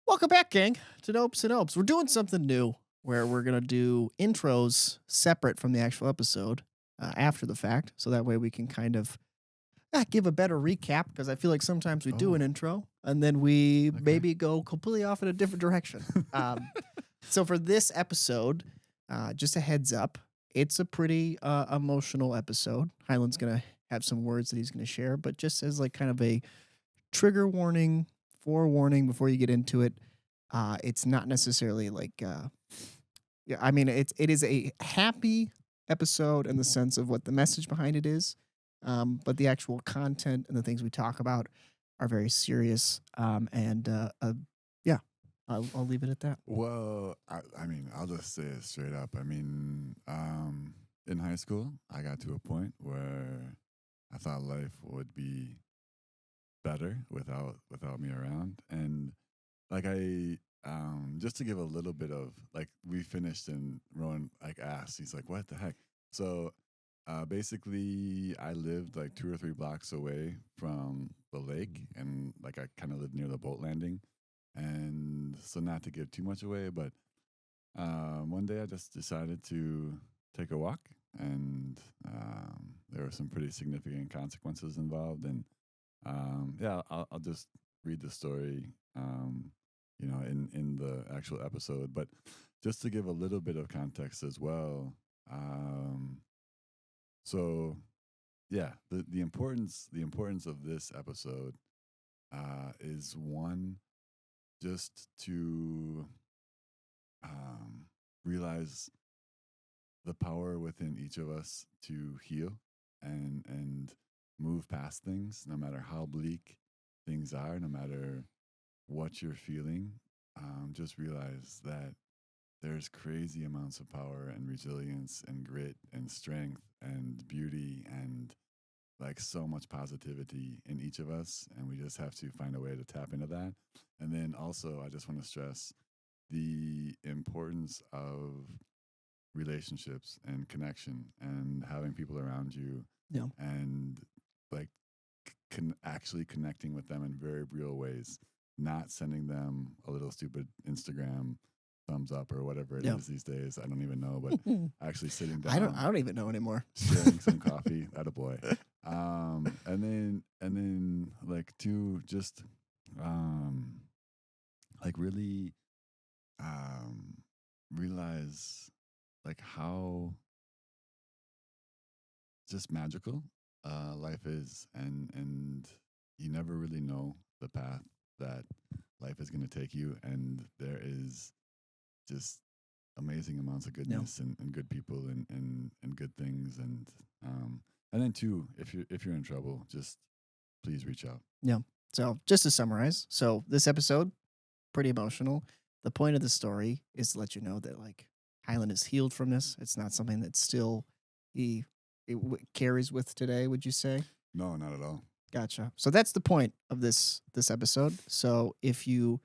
Welcome back, gang, to Nopes and Opes. We're doing something new where we're going to do intros separate from the actual episode after the fact. So that way we can kind of give a better recap because I feel like sometimes we do an Oh, intro and then we okay. maybe go completely off in a different direction. Um, so for this episode, just a heads up, it's a pretty emotional episode. Hylan's going to have some words that he's going to share, but just as like kind of a trigger warning, forewarning before you get into it. It's not necessarily like yeah, I mean it is a happy episode in the sense of what the message behind it is. But the actual content and the things we talk about are very serious. Yeah, I'll leave it at that. Well, I mean, I'll just say it straight up. In high school, I got to a point where I thought life would be better without me around, and like just to give a little bit of like we finished and Rowan like asked, he's like, "What the heck?" So, basically, I lived like 2 or 3 blocks away from the lake, and like I kind of lived near the boat landing. And so, not to give too much away, but one day I just decided to take a walk, and there were some pretty significant consequences involved. And yeah, I'll just read the story, in the actual episode. But just to give a little bit of context as well. So yeah, the importance of this episode is one, just to um, realize the power within each of us to heal and move past things, no matter how bleak things are, no matter what you're feeling. Just realize that there's crazy amounts of power and resilience and grit and strength and beauty and like so much positivity in each of us, and we just have to find a way to tap into that. And then also, I just want to stress the importance of relationships and connection and having people around you, Yeah. and like actually connecting with them in very real ways, not sending them a little stupid Instagram thumbs up or whatever it Yeah. is these days. I don't even know, but actually sitting I don't down, I don't even know anymore. sharing some coffee, at a boy. And then like to just um like really um realize like how just magical life is, and you never really know the path that life is going to take you, and there is just amazing amounts of Yeah. goodness and good people and good things. And then too, if you're in trouble, just please reach out. Yeah. So just to summarize, so this episode pretty emotional. The point of the story is to let you know that like Hylan is healed from this. It's not something that still he carries with today. Would you say? No, not at all. Gotcha. So that's the point of this episode. So if you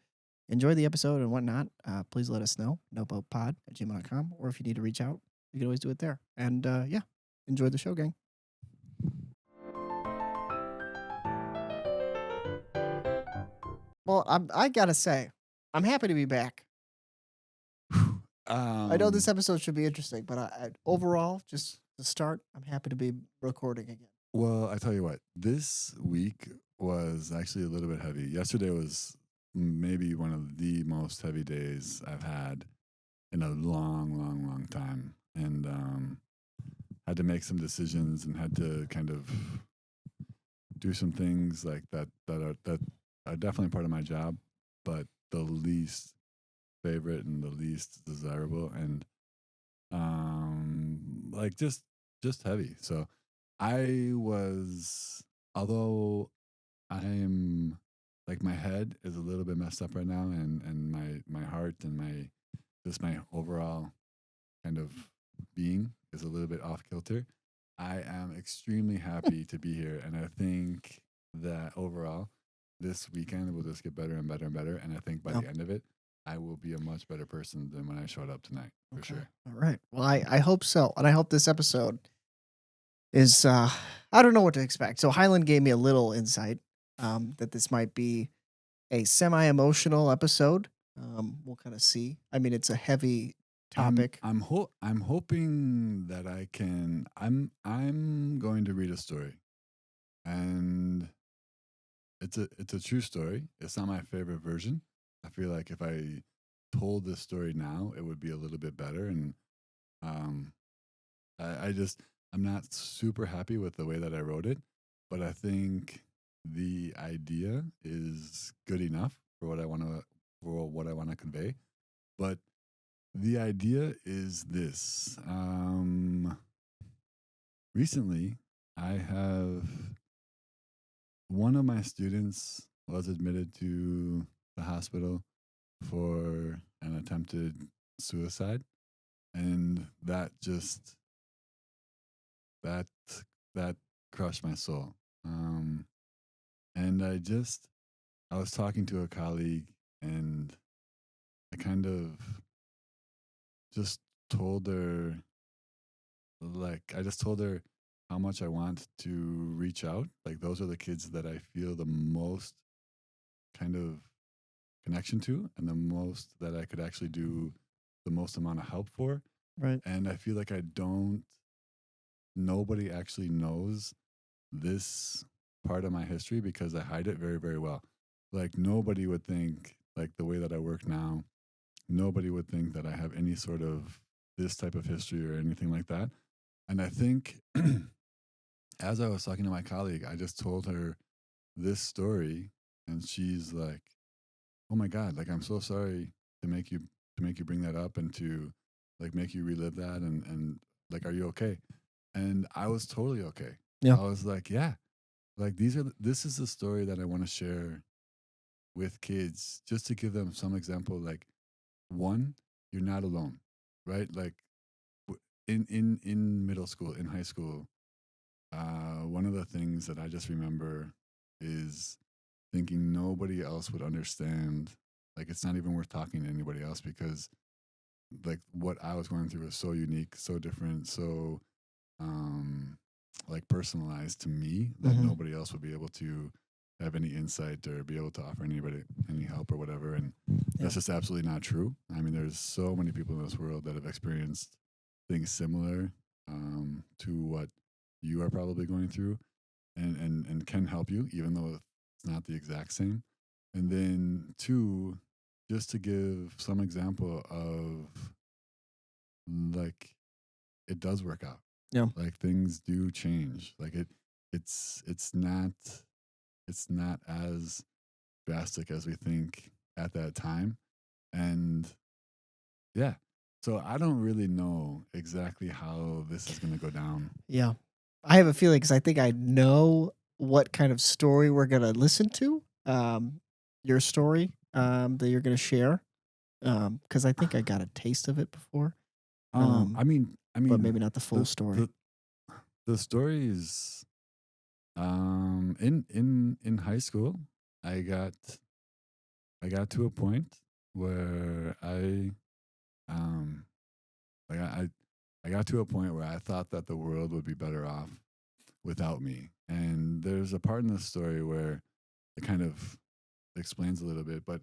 enjoy the episode and whatnot, please let us know. Nopopod@gmail.com. Or if you need to reach out, you can always do it there. And yeah, enjoy the show, gang. Well, I gotta say, I'm happy to be back. I know this um episode should be interesting, but overall, just to start, I'm happy to be recording again. well, I tell you what, this week was actually a little bit heavy. Yesterday was maybe one of the most heavy days I've had in a long, long, long time. And had to make some decisions and had to kind of do some things like that are definitely part of my job, but the least favorite and the least desirable, and like just heavy. So I was, although I'm like my head is a little bit messed up right now, and my heart and my just my overall kind of being is a little bit off kilter. I am extremely happy to be here, and I think that overall, this weekend will just get better and better and better. And I think by Yeah. the end of it, I will be a much better person than when I showed up tonight, for Okay. sure. All right. Well, I hope so, and I hope this episode is I don't know what to expect. So Highland gave me a little insight that this might be a semi-emotional episode. We'll kind of see. I mean, it's a heavy I'm topic. I'm ho- I'm hoping that I can. I'm going to read a story, and it's a true story. It's not my favorite version. I feel like if I told this story now, it would be a little bit better. And um, I just I'm not super happy with the way that I wrote it, but I think the idea is good enough for what I want to convey. But the idea is this. Recently, I have one of my students was admitted to the hospital for an attempted suicide, and that that crushed my soul. Um, and I was talking to a colleague, and I kind of just told her I just told her how much I want to reach out. Like those are the kids that I feel the most kind of connection to, and the most that I could actually do the most amount of help for. Right. And I feel like I don't nobody actually knows this part of my history because I hide it very, very well. Like nobody would think like the way that I work now, nobody would think that I have any sort of this type of history or anything like that. And I think as I was talking to my colleague, I just told her this story, and she's like, "Oh my god, like I'm so sorry to make you bring that up and to like make you relive that and like are you okay?" And I was totally okay. Yeah. I was like, "Yeah, like this is the story that I want to share with kids just to give them some example like one, you're not alone." Right? Like in middle school, in high school, one of the things that I just remember is thinking nobody else would understand. Like it's not even worth talking to anybody else because like what I was going through was so unique, so different, so um like personalized to me that Hmm. nobody else would be able to have any insight or be able to offer anybody any help or whatever. And Yeah. that's just absolutely not true. I mean, there's so many people in this world that have experienced things similar to what you are probably going through and can help you, even though it's not the exact same. And then two, just to give some example of like it does work out. Yeah. Like things do change. Like it's not it's not as drastic as we think at that time. And yeah. So I don't really know exactly how this is going to go down. Yeah. I have a feeling because I think I know what kind of story we're gonna listen to. Your story that you're gonna share. Because I think I got a taste of it before. Um, I but mean maybe not the full the story. the the story is in high school I got I got to a point where um like I got to a point where I thought that the world would be better off without me. And there's a part in the story where it kind of explains a little bit, but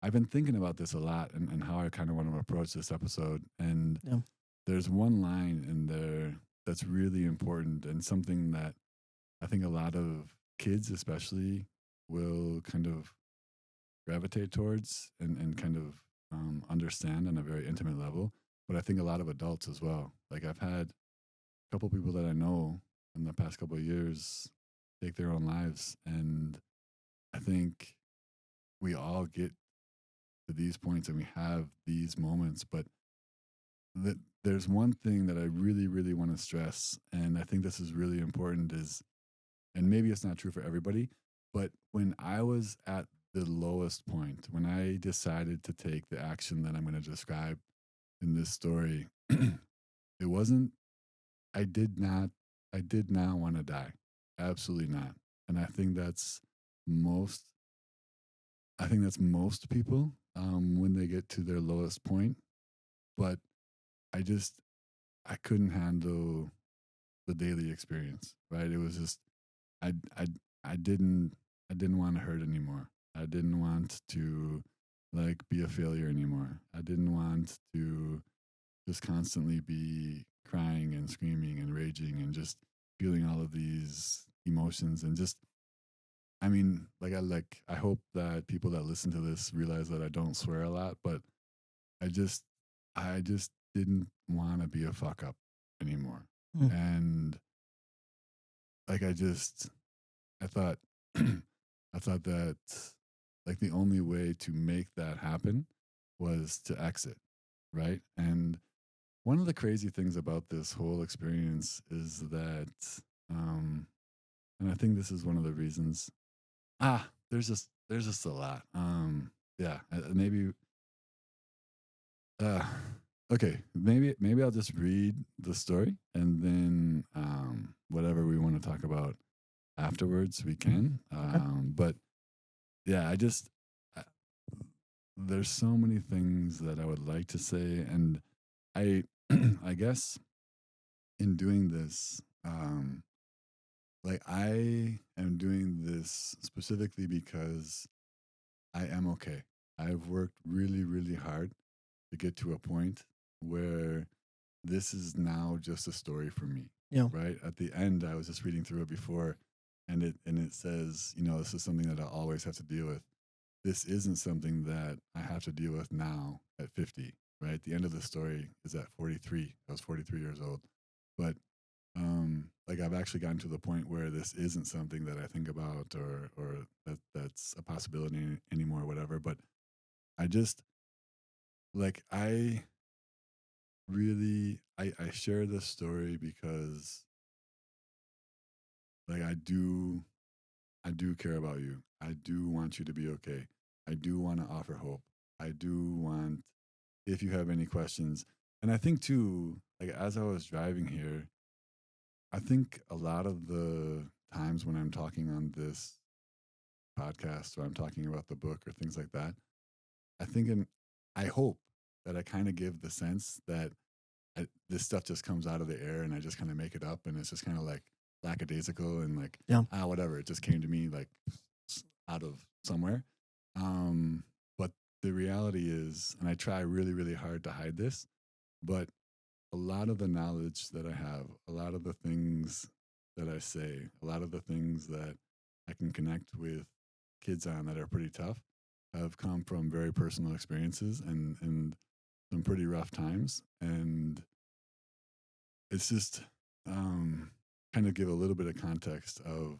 I've been thinking about this a lot and how I kind of want to approach this episode. And Yeah. there's one line in there that's really important and something that I think a lot of kids, especially, will kind of gravitate towards and kind of understand on a very intimate level. But I think a lot of adults as well. Like I've had a couple people that I know in the past couple of years take their own lives, and I think we all get to these points and we have these moments. But there's one thing that I really, really want to stress, and I think this is really important, is and maybe it's not true for everybody, but when I was at the lowest point, when I decided to take the action that I'm going to describe in this story, it wasn't, I did not, I did not want to die. Absolutely not. And most, I think that's most people when they get to their lowest point. But I just, I couldn't handle the daily experience, right? It was just, I I I didn't want to hurt anymore. I didn't want to. like be a failure anymore. I didn't want to just constantly be crying and screaming and raging and just feeling all of these emotions and just I mean, I hope that people that listen to this realize that I don't swear a lot, but I just I just didn't want to be a fuck up anymore. Mm. And like I thought I thought that like the only way to make that happen was to exit, right? And one of the crazy things about this whole experience is that um and I think this is one of the reasons there's just a lot. Yeah, maybe uh okay, maybe I'll just read the story and then whatever we want to talk about afterwards we can. Okay. But yeah, I- there's so many things that I would like to say, and I I guess in doing this, like I am doing this specifically because I am okay. I've worked really, really hard to get to a point where this is now just a story for me. Yeah. Right at the end, I was just reading through it before, and it says, you know, this is something that I always have to deal with. This isn't something that I have to deal with now at 50. Right, the end of the story is at 43. I was 43 years old, but like I've actually gotten to the point where this isn't something that I think about or that's a possibility anymore or whatever. But I just like I share this story because like I do care about you. I do want you to be okay. I do want to offer hope. I do want if you have any questions. And I think too, like as I was driving here, I think a lot of the times when I'm talking on this podcast or I'm talking about the book or things like that, I think and I hope that I kind of give the sense that this stuff just comes out of the air and I just kind of make it up and it's just kind of like lackadaisical and like Yeah. whatever it just came to me like out of somewhere. But the reality is, and I try really really hard to hide this, but a lot of the knowledge that I have, a lot of the things that I say, a lot of the things that I can connect with kids on that are pretty tough have come from very personal experiences and some pretty rough times. And it's just kind of give a little bit of context of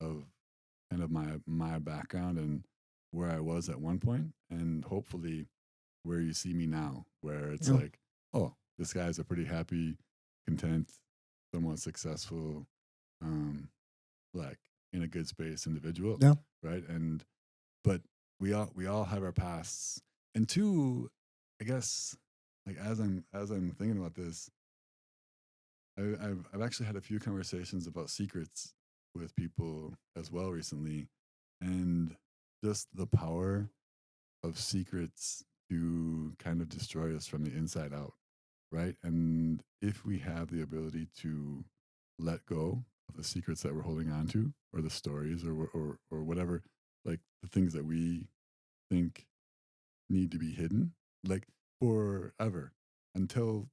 kind of my background and where I was at one point and hopefully where you see me now, where it's Yeah. like, oh, this guy's a pretty happy, content, somewhat successful, um, like in a good space individual, Yeah. right? And but we all have our pasts, and two, I guess, like as I'm thinking about this, I've actually had a few conversations about secrets with people as well recently, and just the power of secrets to kind of destroy us from the inside out, right? And if we have the ability to let go of the secrets that we're holding on to, or the stories, or whatever, like the things that we think need to be hidden, like forever, until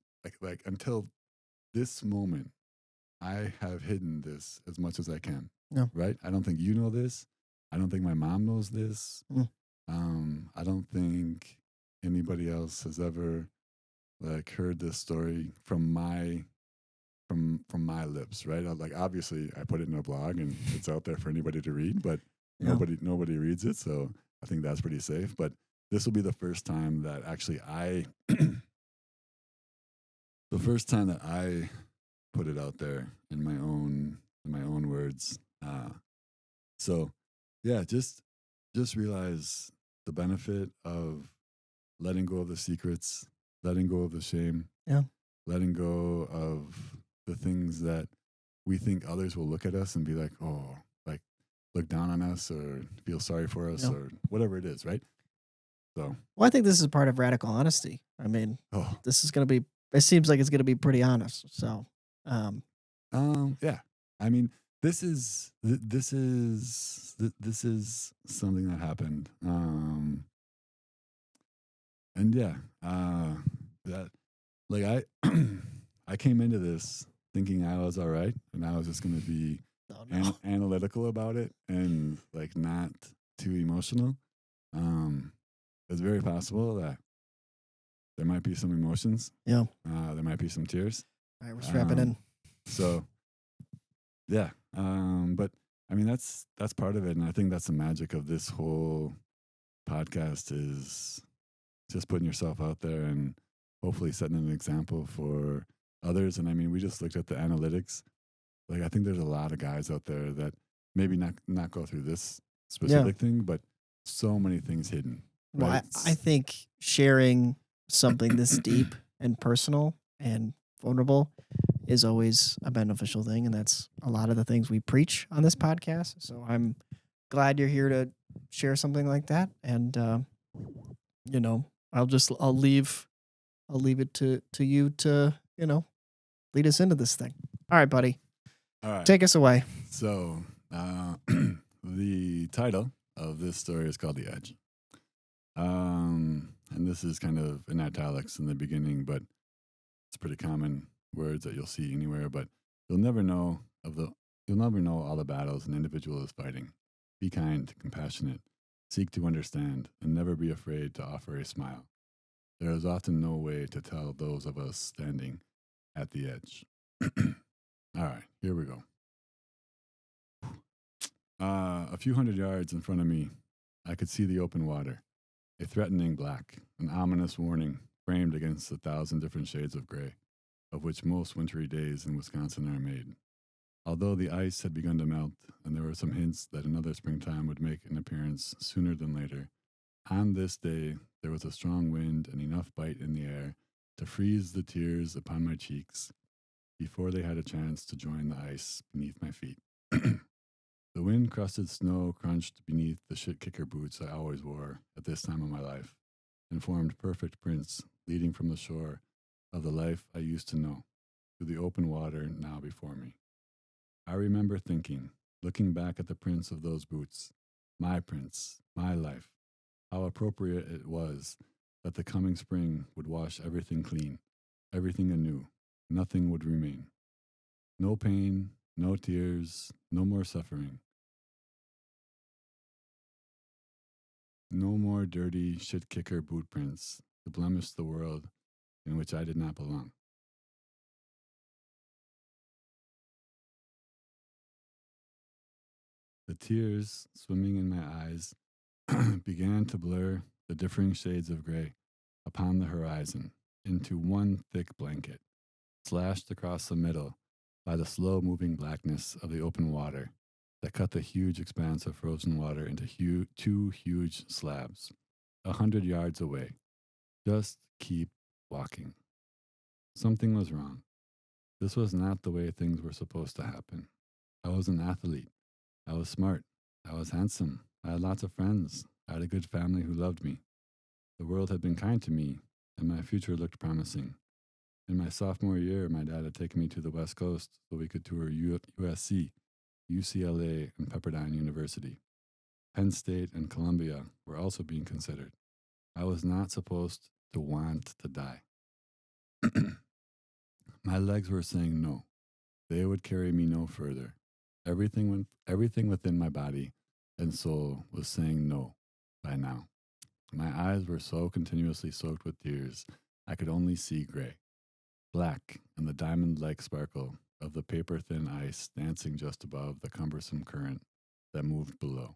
until this moment, I have hidden this as much as I can, Yeah. right? I don't think you know this. I don't think my mom knows this. Mm. I don't think anybody else has ever like heard this story from my lips, right? Like obviously I put it in a blog and it's out there for anybody to read, but Yeah. nobody reads it, so I think that's pretty safe. But this will be the first time that actually I the first time that I put it out there in my own words. So yeah, just realize the benefit of letting go of the secrets, letting go of the shame, Yeah. letting go of the things that we think others will look at us and be like, oh, like look down on us or feel sorry for us Yeah. or whatever it is, right? So, Well, I think this is part of radical honesty. I mean, oh, this is going to be, it seems like it's going to be pretty honest. So, um, yeah. I mean, this is something that happened. And yeah, that like I I came into this thinking I was all right, and I was just going to be Oh no. analytical about it and like not too emotional. Um, it's very possible that there might be some emotions. Yeah. There might be some tears. All right, we're strapping in. So yeah, but I mean that's part of it, and I think that's the magic of this whole podcast is just putting yourself out there and hopefully setting an example for others. And I mean, we just looked at the analytics. Like I think there's a lot of guys out there that maybe not go through this Yeah. specific thing, but so many things hidden. Well, Right? I think sharing something this deep and personal and vulnerable is always a beneficial thing. And that's a lot of the things we preach on this podcast. So I'm glad you're here to share something like that. And, you know, I'll leave it to you to, you know, lead us into this thing. All right, buddy. All right. Take us away. So the title of this story is called The Edge. And this is kind of in italics in the beginning, but it's pretty common words that you'll see anywhere. But you'll never know all the battles an individual is fighting. Be kind, compassionate, seek to understand, and never be afraid to offer a smile. There is often no way to tell those of us standing at the edge. All right, here we go. A few hundred yards in front of me, I could see the open water, a threatening black, an ominous warning framed against 1,000 different shades of gray, of which most wintry days in Wisconsin are made. Although the ice had begun to melt, and there were some hints that another springtime would make an appearance sooner than later, on this day there was a strong wind and enough bite in the air to freeze the tears upon my cheeks before they had a chance to join the ice beneath my feet. The wind-crusted snow crunched beneath the shit-kicker boots I always wore at this time of my life and formed perfect prints leading from the shore of the life I used to know to the open water now before me. I remember thinking, looking back at the prints of those boots, my prints, my life, how appropriate it was that the coming spring would wash everything clean, everything anew, nothing would remain. No pain, no tears, no more suffering. No more dirty shit kicker boot prints to blemish the world in which I did not belong. The tears swimming in my eyes began to blur the differing shades of gray upon the horizon into one thick blanket, slashed across the middle by the slow moving blackness of the open water that cut the huge expanse of frozen water into two huge slabs, 100 yards away. Just keep walking. Something was wrong. This was not the way things were supposed to happen. I was an athlete. I was smart. I was handsome. I had lots of friends. I had a good family who loved me. The world had been kind to me, and my future looked promising. In my sophomore year, my dad had taken me to the West Coast so we could tour USC, UCLA, and Pepperdine University. Penn State and Columbia were also being considered. I was not supposed to want to die. My legs were saying no. They would carry me no further. Everything within my body and soul was saying no by now. My eyes were so continuously soaked with tears, I could only see gray, black, and the diamond-like sparkle of the paper-thin ice dancing just above the cumbersome current that moved below.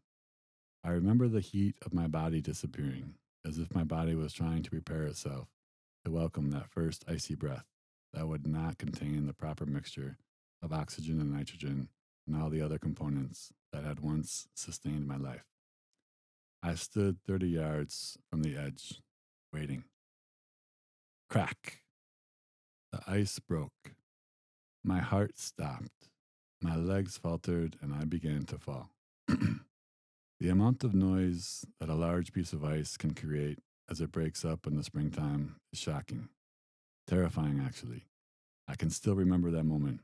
I remember the heat of my body disappearing, as if my body was trying to prepare itself to welcome that first icy breath that would not contain the proper mixture of oxygen and nitrogen and all the other components that had once sustained my life. I stood 30 yards from the edge, waiting. Crack! The ice broke. My heart stopped. My legs faltered, and I began to fall. The amount of noise that a large piece of ice can create as it breaks up in the springtime is shocking. Terrifying, actually. I can still remember that moment.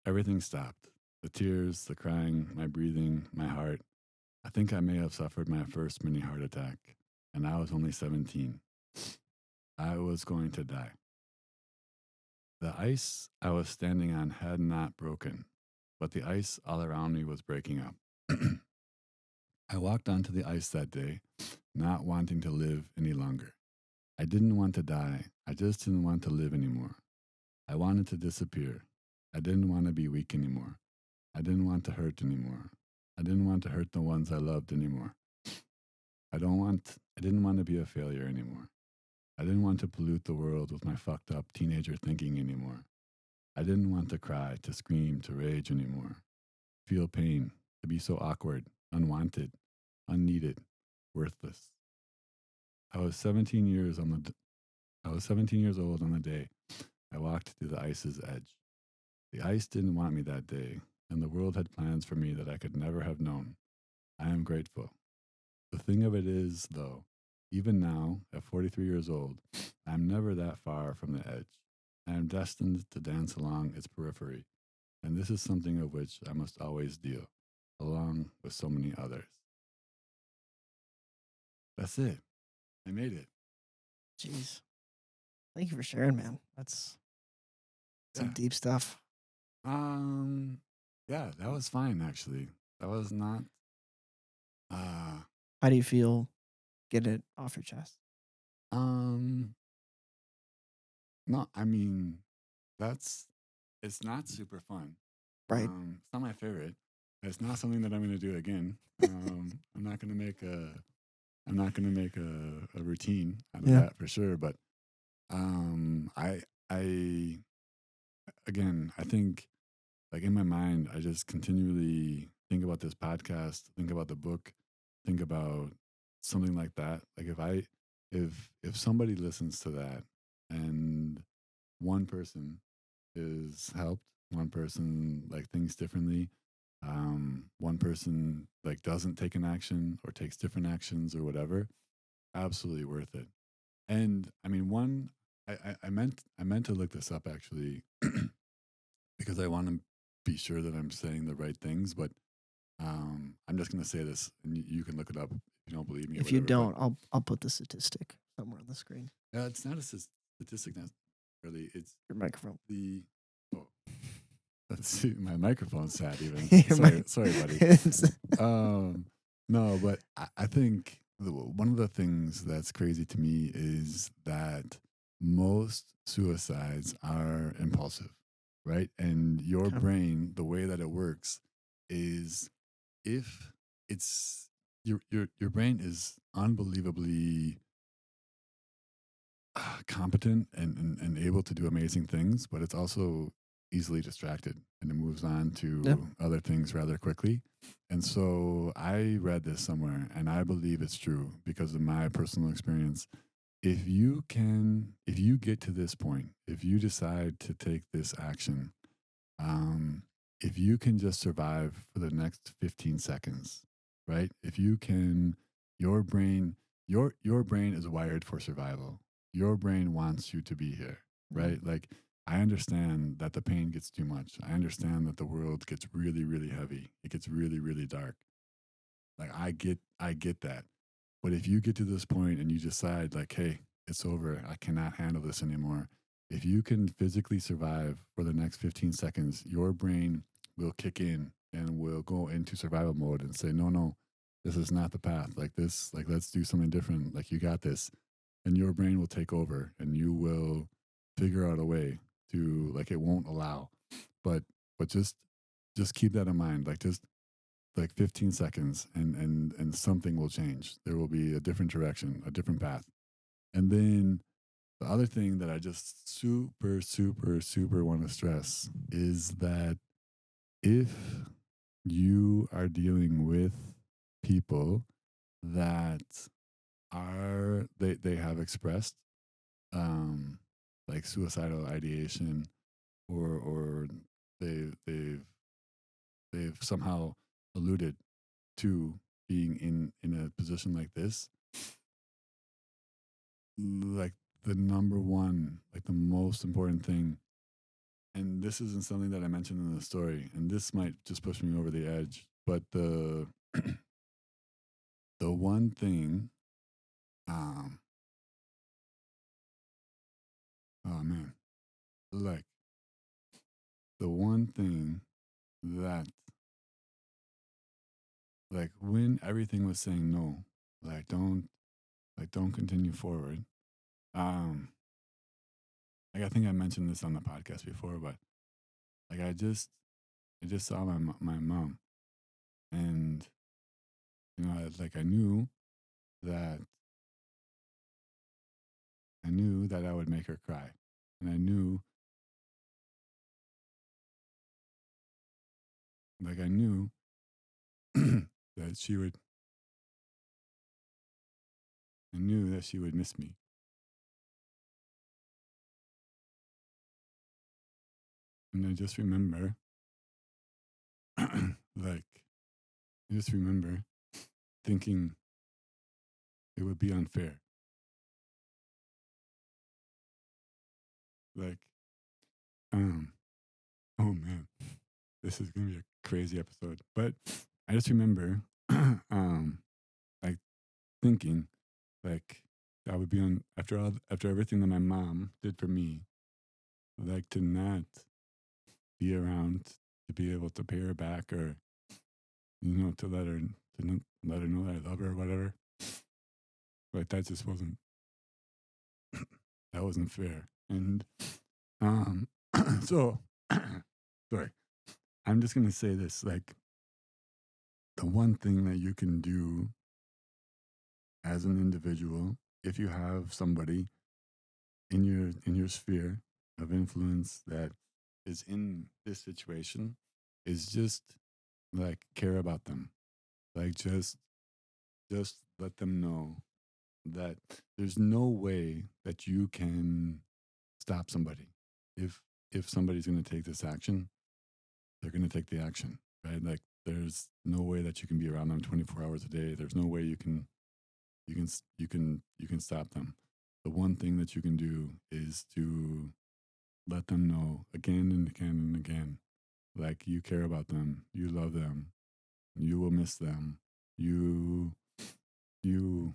Everything stopped. The tears, the crying, my breathing, my heart. I think I may have suffered my first mini heart attack, and I was only 17. I was going to die. The ice I was standing on had not broken, but the ice all around me was breaking up. I walked onto the ice that day, not wanting to live any longer. I didn't want to die. I just didn't want to live anymore. I wanted to disappear. I didn't want to be weak anymore. I didn't want to hurt anymore. I didn't want to hurt the ones I loved anymore. I didn't want to be a failure anymore. I didn't want to pollute the world with my fucked up teenager thinking anymore. I didn't want to cry, to scream, to rage anymore. Feel pain, to be so awkward, unwanted, unneeded, worthless. I was 17 years on the I was 17 years old on the day I walked to the ice's edge. The ice didn't want me that day, and the world had plans for me that I could never have known. I am grateful. The thing of it is, though, even now, at 43 years old, I am never that far from the edge. I am destined to dance along its periphery, and this is something of which I must always deal, along with so many others. That's it. I made it. Jeez. Thank you for sharing, man. That's some Yeah. deep stuff. Um, yeah, that was fine actually. That was not How do you feel? Get it off your chest. um no, I mean that's it's not super fun. Right. It's not my favorite. It's not something that I'm gonna do again. I'm not gonna make a routine out of Yeah. that for sure. But I again I think like in my mind, I just continually think about this podcast, think about the book, think about something like that. Like if somebody listens to that and one person is helped, one person like thinks differently, one person like doesn't take an action or takes different actions or whatever, absolutely worth it. And I mean, I meant to look this up actually because I want to be sure that I'm saying the right things. But I'm just going to say this, and you can look it up if you don't believe me or If you whatever. don't, I'll put the statistic somewhere on the screen. But it's not a statistic necessarily. It's Your microphone. the oh, let's see, my microphone's sad even. Your Sorry, buddy. It's- No, but I think one of the things that's crazy to me is that most suicides are impulsive, right? And your Okay. brain, the way that it works, is if it's your brain is unbelievably competent and able to do amazing things, but it's also easily distracted and it moves on to Yeah. other things rather quickly. And so I read this somewhere and I believe it's true because of my personal experience. If you get to this point, if you decide to take this action, um, if you can just survive for the next 15 seconds, right? If you can, your brain, your brain is wired for survival. Your brain wants you to be here, right? Like I understand that the pain gets too much. I understand that the world gets really, really heavy. It gets really, really dark. Like I get that. But if you get to this point and you decide like, hey, it's over. I cannot handle this anymore. If you can physically survive for the next 15 seconds, your brain will kick in and will go into survival mode and say, no, this is not the path. Like this, like let's do something different. Like you got this. And your brain will take over and you will figure out a way to like it won't allow. But just keep that in mind. Like just like 15 seconds and something will change. There will be a different direction, a different path. And then the other thing that I just super want to stress is that if you are dealing with people that they have expressed um like suicidal ideation or they've they've somehow alluded to being in a position like this, like the number one, like the most important thing, and this isn't something that I mentioned in the story, and this might just push me over the edge, but the one thing um like the one thing that, like, when everything was saying no, like, don't continue forward. Um, like, I think I mentioned this on the podcast before, but like, I just saw my mom, and like, that I knew that I would make her cry, and I knew that I knew that she would miss me, and I just remember, like, I just remember thinking it would be unfair, like, um, oh man, this is gonna be a crazy episode, but I just remember, like thinking, like, that would be on after everything that my mom did for me, like, to not be around to be able to pay her back, or to let her know that I love her or whatever. Like, that wasn't fair. And um so sorry. I'm just gonna say this, like, the one thing that you can do as an individual, if you have somebody in your sphere of influence that is in this situation, is just, like, care about them. Like, just let them know that there's no way that you can stop somebody. If somebody's going to take this action, they're going to take the action, right? Like, there's no way that you can be around them 24 hours a day. There's no way you can stop them. The one thing that you can do is to let them know again and again and again, like, you care about them, you love them, you will miss them, you you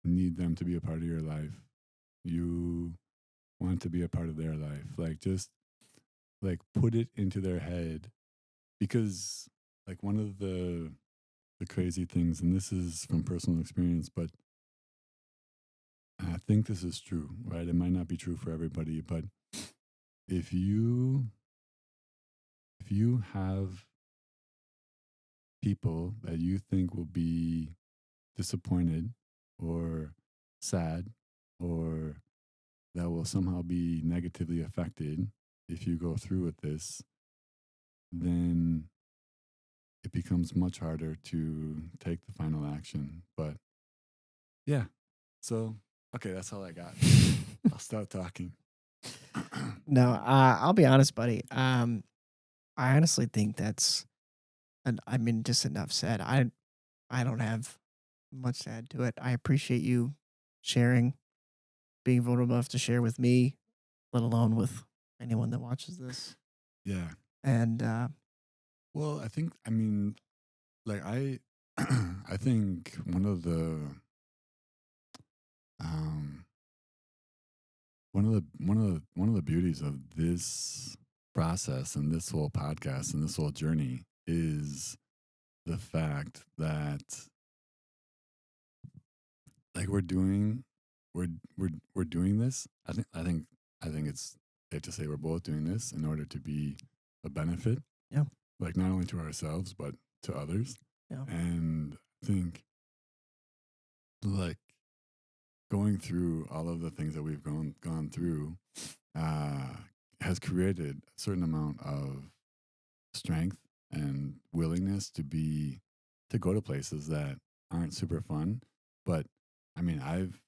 need them to be a part of your life, you want to be a part of their life. Like, just, like, put it into their head, because, like, one of the crazy things, and this is from personal experience, but I think this is true, right? It might not be true for everybody, but if you have people that you think will be disappointed or sad, or that will somehow be negatively affected if you go through with this, then it becomes much harder to take the final action. But yeah, so okay, that's all I got. I'll stop talking. No, I'll be honest, buddy. I honestly think that's, and I mean, just enough said. I don't have much to add to it. I appreciate you sharing, being vulnerable enough to share with me, let alone with anyone that watches this. Yeah. And Well, I mean, like, I think um one of the beauties of this process and this whole podcast and this whole journey is the fact that, like, we're doing this. I think it's safe to say we're both doing this in order to be a benefit, yeah, like, not only to ourselves but to others. yeah, And I think, like, going through all of the things that we've gone through uh, has created a certain amount of strength and willingness to go to places that aren't super fun. But I mean, I've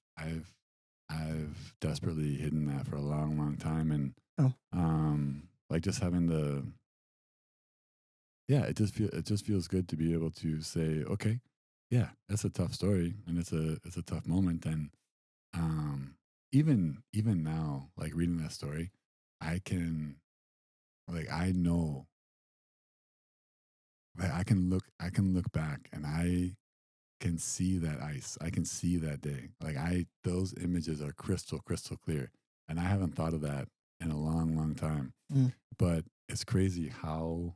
desperately hidden that for a long time, and oh, like, just having the, yeah, it just feels good to be able to say, okay, yeah, that's a tough story, and it's a tough moment. And um, even now, like, reading that story, I can, like, I know, like, I can look back, and I can see that ice. I can see that day. Like, those images are crystal clear. And I haven't thought of that in a long, long time. Mm. But it's crazy how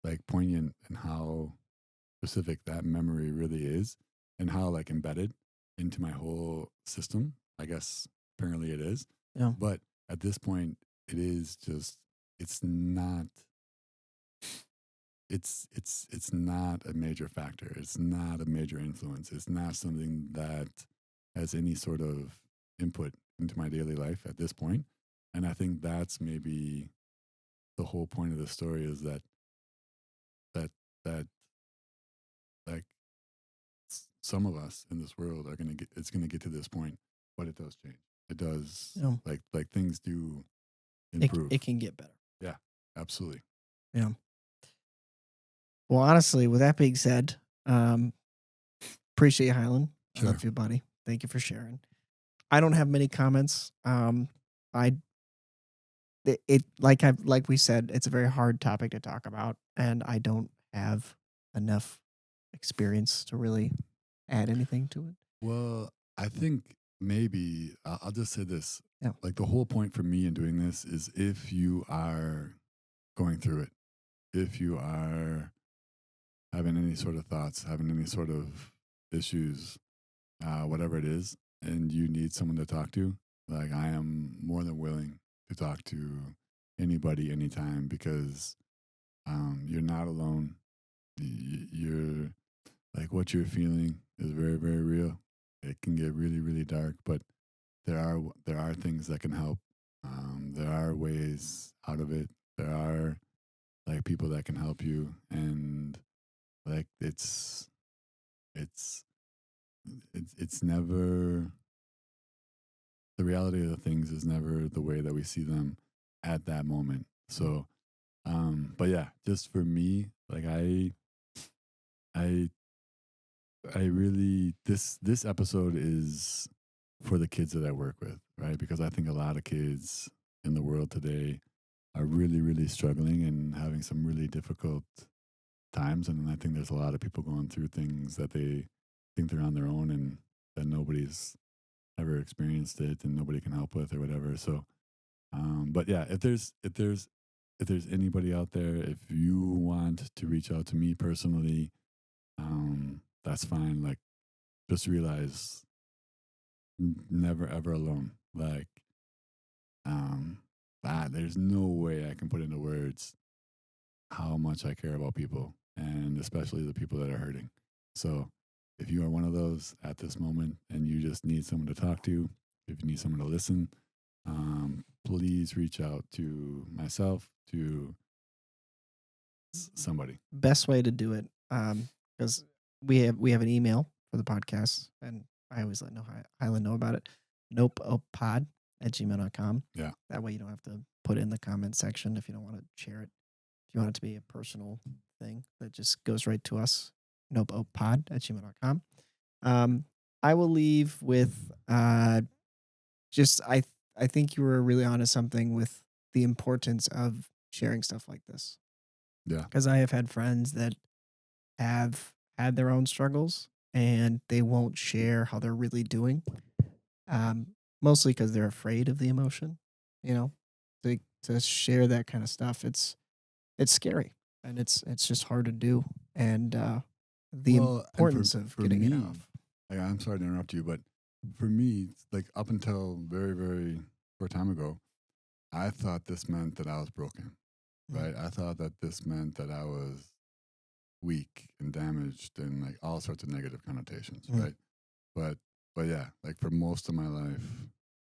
like poignant and how specific that memory really is, and how like embedded into my whole system. I guess apparently it is. Yeah. But at this point, it is just it's not it's not a major factor. It's not a major influence. It's not something that has any sort of input into my daily life at this point. And I think that's maybe the whole point of the story is that that like some of us in this world are gonna get it's gonna get to this point, but it does change. It does Yeah. like things do It improve. can get better. Yeah, absolutely. Yeah. Well, honestly, with that being said, appreciate you, Hylan. I Sure. love you, buddy. Thank you for sharing. I don't have many comments. I it like we said, it's a very hard topic to talk about, and I don't have enough experience to really add anything to it. Well, I think maybe I'll just say this. Yeah. Like the whole point for me in doing this is if you are going through it, if you are having any sort of thoughts, having any sort of issues, whatever it is, and you need someone to talk to, like I am more than willing to talk to anybody anytime because you're not alone. You're like what you're feeling is very, very real. It can get really, really dark, but there are things that can help. There are ways out of it. There are like people that can help you, and like it's it's never the reality of the things is never the way that we see them at that moment. So, but yeah, just for me, like I I really this episode is for the kids that I work with, right? Because I think a lot of kids in the world today are really, really struggling and having some really difficult times. And I think there's a lot of people going through things that they think they're on their own and that nobody's ever experienced it and nobody can help with or whatever. So, but yeah, if there's anybody out there, if you want to reach out to me personally, that's fine. Like, just realize never ever alone. Like, um, there's no way I can put into words how much I care about people and especially the people that are hurting. So, if you are one of those at this moment and you just need someone to talk to, if you need someone to listen, please reach out to myself, to somebody. Best way to do it, because we have an email for the podcast, and I always let Hylan know about it. Nopeopod@gmail.com. Yeah. That way you don't have to put it in the comment section if you don't want to share it. If you want it to be a personal thing, that just goes right to us. Nopeopod@gmail.com. I will leave with just I think you were really onto something with the importance of sharing stuff like this, Yeah. because I have had friends that have had their own struggles and they won't share how they're really doing. Mostly because they're afraid of the emotion, you know, to share that kind of stuff. It's scary and it's just hard to do. And the Well, and importance of for getting it me, out. like, I'm sorry to interrupt you, but for me, like up until very, very short time ago, I thought this meant that I was broken, Mm. right? I thought that this meant that I was weak and damaged and like all sorts of negative connotations, Mm. right? But but yeah, like for most of my life,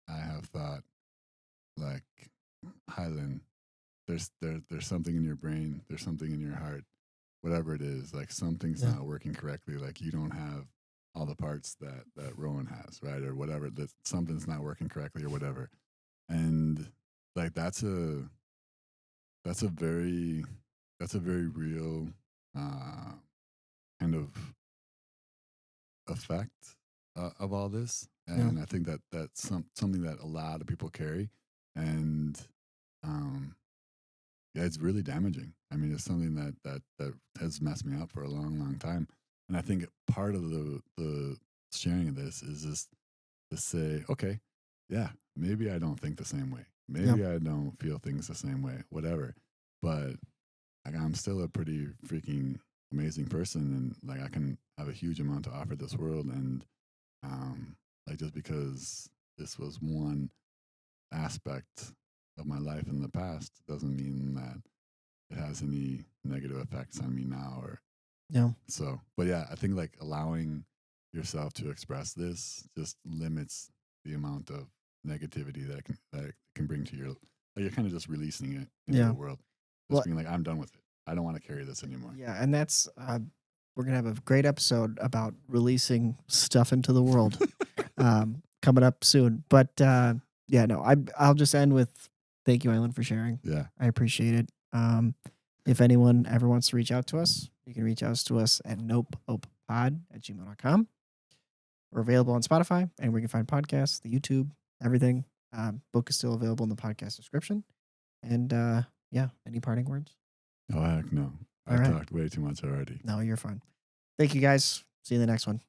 I have thought like Highland, there's something in your brain, there's something in your heart, whatever it is, like something's Yeah. not working correctly. Like you don't have all the parts that Rowan has, right? Or whatever, that something's not working correctly or whatever. And like that's a very that's a very real uh kind of effect of all this, Yeah. and I think that that's something that a lot of people carry, and um, yeah, it's really damaging. I mean, it's something that has messed me up for a long, long time, and I think part of the sharing of this is just to say, okay, yeah, maybe I don't think the same way. Maybe I don't feel things the same way, whatever. But like, I'm still a pretty freaking amazing person, and like I can have a huge amount to offer this world. And like just because this was one aspect of my life in the past doesn't mean that it has any negative effects on me now or Yeah. so. But yeah, I think like allowing yourself to express this just limits the amount of negativity that it can bring to your like you're kind of just releasing it into Yeah. the world. Well, Just being like, I'm done with it. I don't want to carry this anymore. yeah, and that's we're gonna have a great episode about releasing stuff into the world coming up soon. But yeah, no, I'll just end with thank you, Hylan, for sharing. Yeah. I appreciate it. If anyone ever wants to reach out to us, you can reach out to us at nopeopod@gmail.com. We're available on Spotify, and we can find podcasts, the YouTube, everything. Book is still available in the podcast description. And yeah, any parting words? Oh heck no. All I right. talked way too much already. No, you're fine. Thank you guys. See you in the next one.